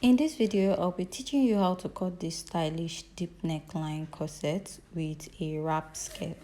In this video, I'll be teaching you how to cut this stylish deep neckline corset with a wrap skirt.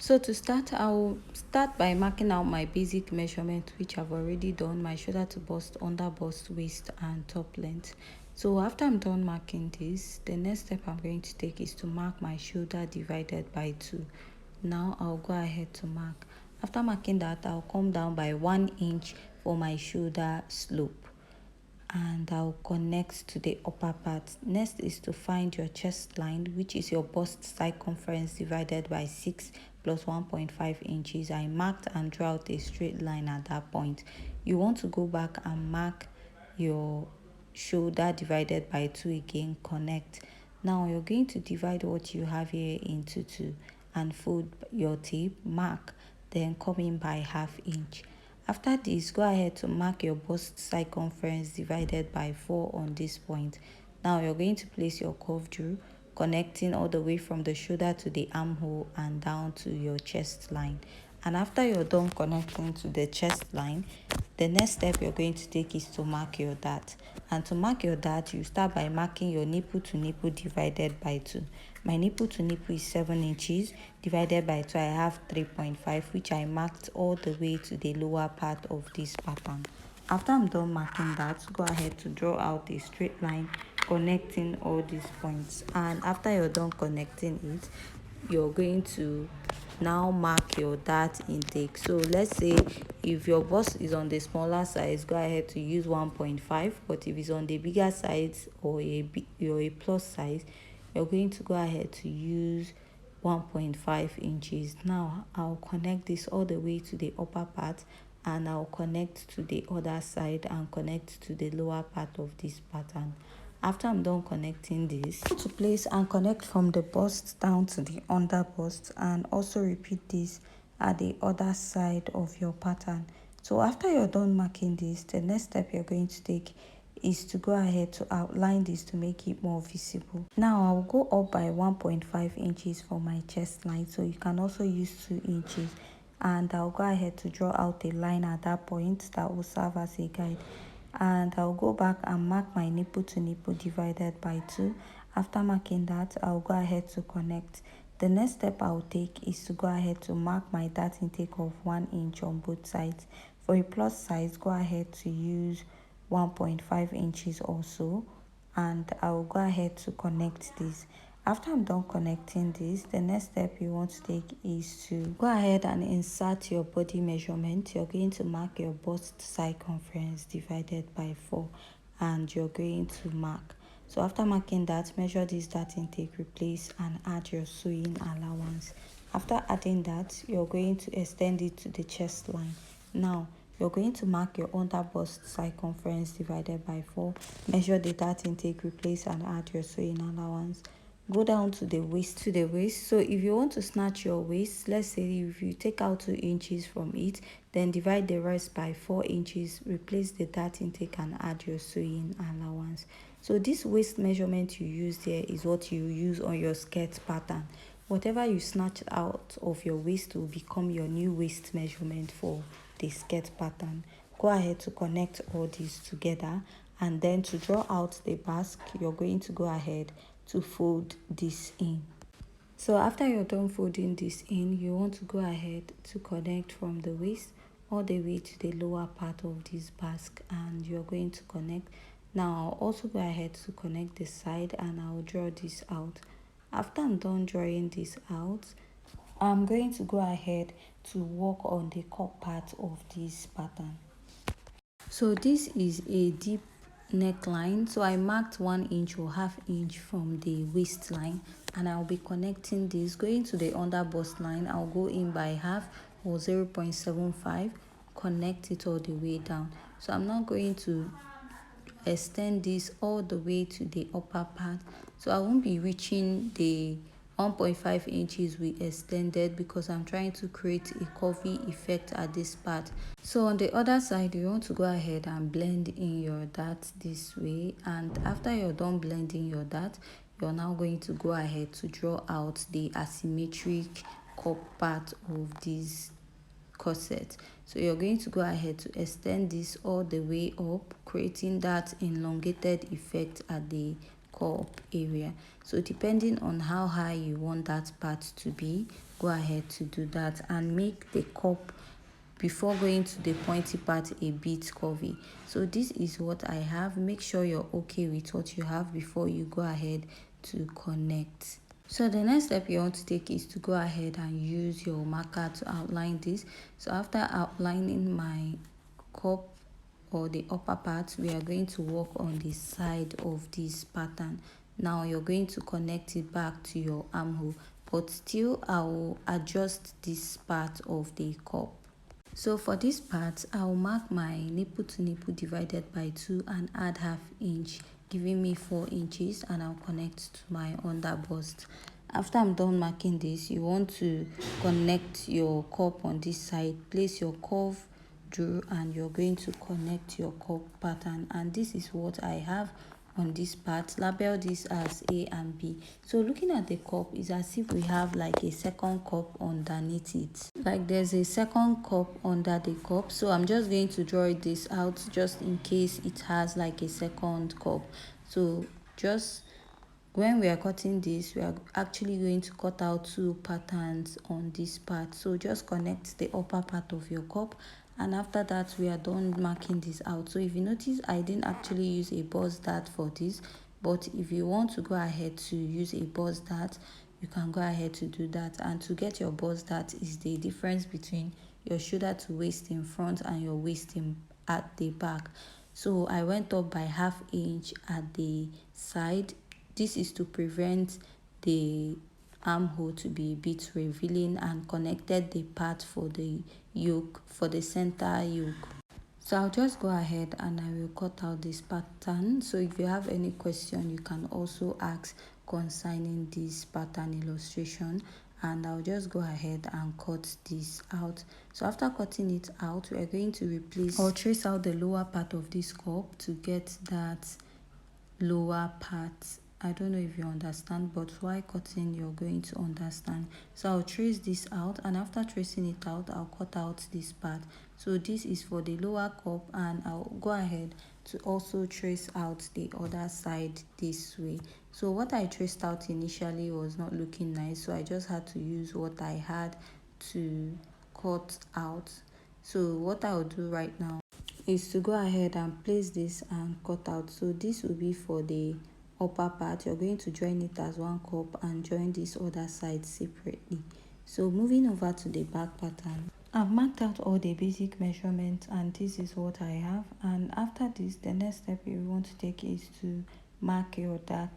So to start, I'll start by marking out my basic measurement, which I've already done: my shoulder to bust, under bust, waist and top length. So after I'm done marking this, the next step I'm going to take is to mark my shoulder divided by 2. Now I'll go ahead to mark. After marking that, I'll come down by 1 inch for my shoulder slope, and I'll connect to the upper part. Next is to find your chest line, which is your bust circumference divided by 6 plus 1.5 inches. I marked and drew out a straight line at that point. You want to go back and mark your shoulder divided by 2 again, connect. Now you're going to divide what you have here into 2 and fold your tape, mark, then come in by ½ inch. After this, go ahead to mark your bust circumference divided by 4 on this point. Now you're going to place your curve drill, connecting all the way from the shoulder to the armhole and down to your chest line. And after you're done connecting to the chest line, the next step you're going to take is to mark your dart. And to mark your dart, you start by marking your nipple to nipple divided by 2. My nipple to nipple is 7 inches. Divided by 2, I have 3.5, which I marked all the way to the lower part of this pattern. After I'm done marking that, go ahead to draw out a straight line connecting all these points. And after you're done connecting it, you're going to now mark your dart intake. So let's say if your bust is on the smaller size, go ahead to use 1.5, but if it's on the bigger size or a plus size, you're going to go ahead to use 1.5 inches. Now I'll connect this all the way to the upper part, and I'll connect to the other side and connect to the lower part of this pattern. After I'm done connecting this, to place and connect from the bust down to the under bust, and also repeat this at the other side of your pattern. So after you're done marking this, the next step you're going to take is to go ahead to outline this to make it more visible. Now I'll go up by 1.5 inches for my chest line, so you can also use 2 inches, and I'll go ahead to draw out a line at that point that will serve as a guide. And I'll go back and mark my nipple to nipple divided by 2. After marking that, I'll go ahead to connect. The next step I'll take is to go ahead to mark my dart intake of 1 inch on both sides. For a plus size, go ahead to use 1.5 inches also, and I'll go ahead to connect this. After I'm done connecting this, the next step you want to take is to go ahead and insert your body measurement. You're going to mark your bust circumference divided by 4, and you're going to mark. So after marking that, measure this dart intake, replace and add your sewing allowance. After adding that, you're going to extend it to the chest line. Now you're going to mark your under bust circumference divided by 4, measure the dart intake, replace and add your sewing allowance. Go down to the waist. So if you want to snatch your waist, let's say if you take out 2 inches from it, then divide the rest by 4 inches, replace the dart intake and add your sewing allowance. So this waist measurement you use here is what you use on your skirt pattern. Whatever you snatch out of your waist will become your new waist measurement for the skirt pattern. Go ahead to connect all these together, and then to draw out the basque, you're going to go ahead to fold this in. So after you're done folding this in, you want to go ahead to connect from the waist all the way to the lower part of this basque, and you're going to connect. Now I'll also go ahead to connect the side, and I'll draw this out. After I'm done drawing this out, I'm going to go ahead to work on the cup part of this pattern. So this is a deep neckline, so I marked 1 inch or ½ inch from the waistline, and I'll be connecting this. Going to the under bust line, I'll go in by half or 0.75, connect it all the way down. So I'm not going to extend this all the way to the upper part, so I won't be reaching the 1.5 inches we extended, because I'm trying to create a curvy effect at this part. So on the other side, you want to go ahead and blend in your dart this way, and after you're done blending your dart, you're now going to go ahead to draw out the asymmetric cup part of this corset. So you're going to go ahead to extend this all the way up, creating that elongated effect at the cup area. So depending on how high you want that part to be, go ahead to do that and make the cup before going to the pointy part a bit curvy. So this is what I have. Make sure you're okay with what you have before you go ahead to connect. So the next step you want to take is to go ahead and use your marker to outline this. So after outlining my cup or the upper part, we are going to work on the side of this pattern. Now you're going to connect it back to your armhole, but still I will adjust this part of the cup. So for this part, I'll mark my nipple to nipple divided by 2 and add half inch, giving me 4 inches, and I'll connect to my under bust. After I'm done marking this, you want to connect your cup on this side, place your curve through, and you're going to connect your cup pattern. And this is what I have on this part. Label this as A and B. So looking at the cup, it's as if we have like a second cup underneath it, like there's a second cup under the cup. So I'm just going to draw this out just in case it has like a second cup. So just when we are cutting this, we are actually going to cut out 2 patterns on this part. So just connect the upper part of your cup, and after that we are done marking this out. So if you notice, I didn't actually use a bust dart for this, but if you want to go ahead to use a bust dart, you can go ahead to do that. And to get your bust dart is the difference between your shoulder to waist in front and your waist in at the back. So I went up by half inch at the side. This is to prevent the armhole to be a bit revealing, and connected the part for the yoke, for the center yoke. So I'll just go ahead and I will cut out this pattern. So if you have any question, you can also ask concerning this pattern illustration, and I'll just go ahead and cut this out. So after cutting it out, we are going to replace or trace out the lower part of this cup to get that lower part. I don't know if you understand, but while cutting you're going to understand. So I'll trace this out, and after tracing it out, I'll cut out this part. So this is for the lower cup, and I'll go ahead to also trace out the other side this way. So what I traced out initially was not looking nice, so I just had to use what I had to cut out. So what I'll do right now is to go ahead and place this and cut out. So this will be for the upper part. You're going to join it as one cup and join this other side separately. So moving over to the back pattern, I've marked out all the basic measurements, and this is what I have. And after this, the next step you want to take is to mark your dart.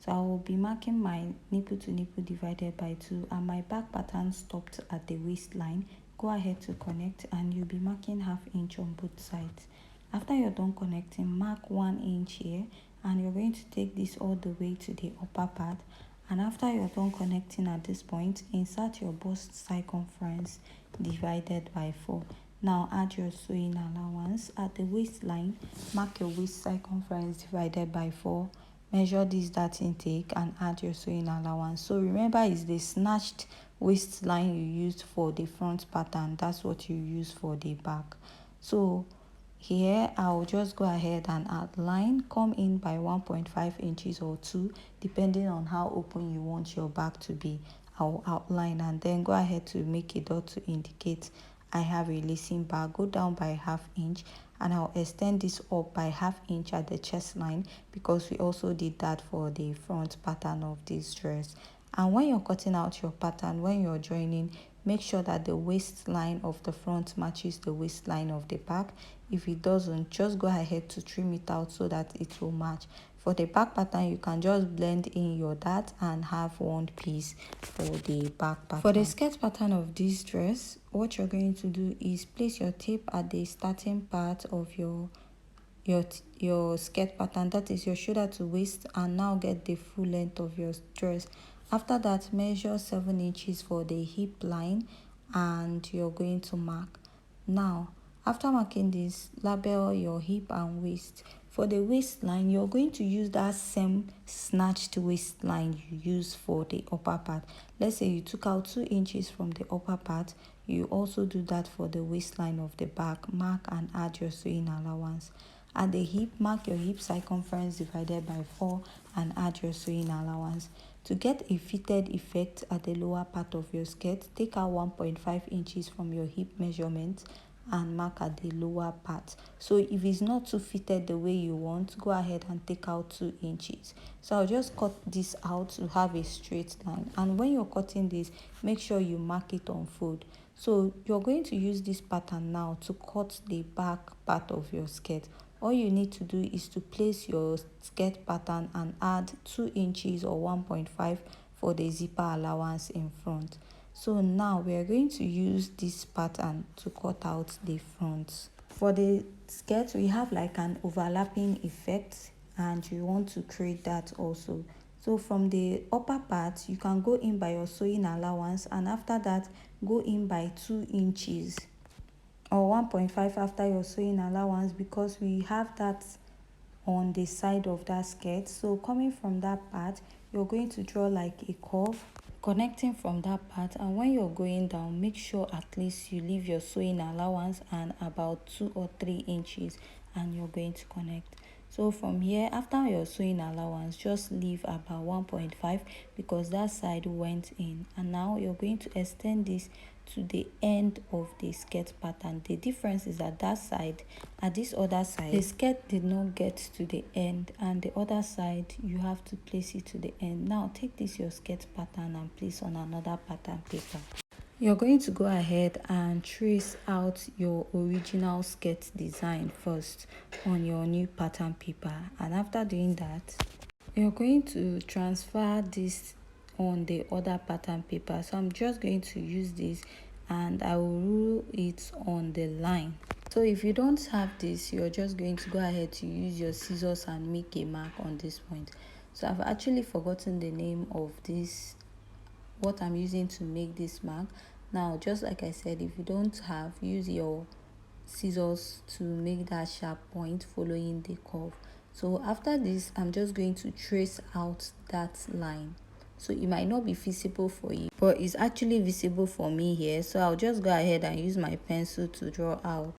So I will be marking my nipple to nipple divided by 2, and my back pattern stopped at the waistline. Go ahead to connect, and you'll be marking half inch on both sides. After you're done connecting, mark 1 inch here, and you're going to take this all the way to the upper part. And after you're done connecting at this point, insert your bust circumference divided by 4. Now add your sewing allowance. At the waistline, mark your waist circumference divided by 4. Measure this dart intake and add your sewing allowance. So remember, it's the snatched waistline you used for the front pattern, that's what you use for the back. So here I'll just go ahead and outline, come in by 1.5 inches or 2 depending on how open you want your back to be. I'll outline and then go ahead to make a dot to indicate I have a lacing bar. Go down by half inch, and I'll extend this up by half inch at the chest line, because we also did that for the front pattern of this dress. And when you're cutting out your pattern, when you're joining, make sure that the waistline of the front matches the waistline of the back. If it doesn't, just go ahead to trim it out so that it will match. For the back pattern, you can just blend in your dart and have one piece for the back pattern. For the skirt pattern of this dress, what you're going to do is place your tape at the starting part of your skirt pattern, that is your shoulder to waist, and now get the full length of your dress. After that, measure 7 inches for the hip line, and you're going to mark. Now after marking this, label your hip and waist. For the waistline, you're going to use that same snatched waistline you use for the upper part. Let's say you took out 2 inches from the upper part, you also do that for the waistline of the back. Mark and add your sewing allowance. At the hip, mark your hip circumference divided by 4 and add your sewing allowance. To get a fitted effect at the lower part of your skirt, take out 1.5 inches from your hip measurement and mark at the lower part. So if it's not too fitted the way you want, go ahead and take out 2 inches. So I'll just cut this out to have a straight line, and when you're cutting this, make sure you mark it on fold. So you're going to use this pattern now to cut the back part of your skirt. All you need to do is to place your skirt pattern and add 2 inches or 1.5 for the zipper allowance in front. So now we are going to use this pattern to cut out the front. For the skirt, we have like an overlapping effect, and you want to create that also. So from the upper part, you can go in by your sewing allowance, and after that go in by 2 inches or 1.5 after your sewing allowance, because we have that on the side of that skirt. So coming from that part, you're going to draw like a curve connecting from that part, and when you're going down, make sure at least you leave your sewing allowance and about 2 or 3 inches, and you're going to connect. So from here, after your sewing allowance, just leave about 1.5 because that side went in, and now you're going to extend this to the end of the skirt pattern. The difference is that that side, at this other side, the skirt did not get to the end, and the other side you have to place it to the end. Now take this your skirt pattern and place on another pattern paper. You're going to go ahead and trace out your original skirt design first on your new pattern paper, and after doing that, you're going to transfer this on the other pattern paper. So I'm just going to use this and I will rule it on the line. So if you don't have this, you're just going to go ahead to use your scissors and make a mark on this point. So I've actually forgotten the name of this, what I'm using to make this mark. Now, just like I said, if you don't have, use your scissors to make that sharp point following the curve. So after this, I'm just going to trace out that line. So it might not be visible for you, but it's actually visible for me here. So I'll just go ahead and use my pencil to draw out,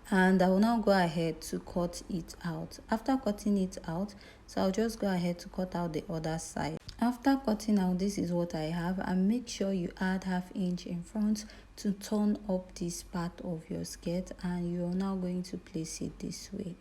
and I will now go ahead to cut it out. After cutting it out, so I'll just go ahead to cut out the other side. After cutting out, this is what I have, and make sure you add 1/2 inch in front to turn up this part of your skirt, and you're now going to place it this way.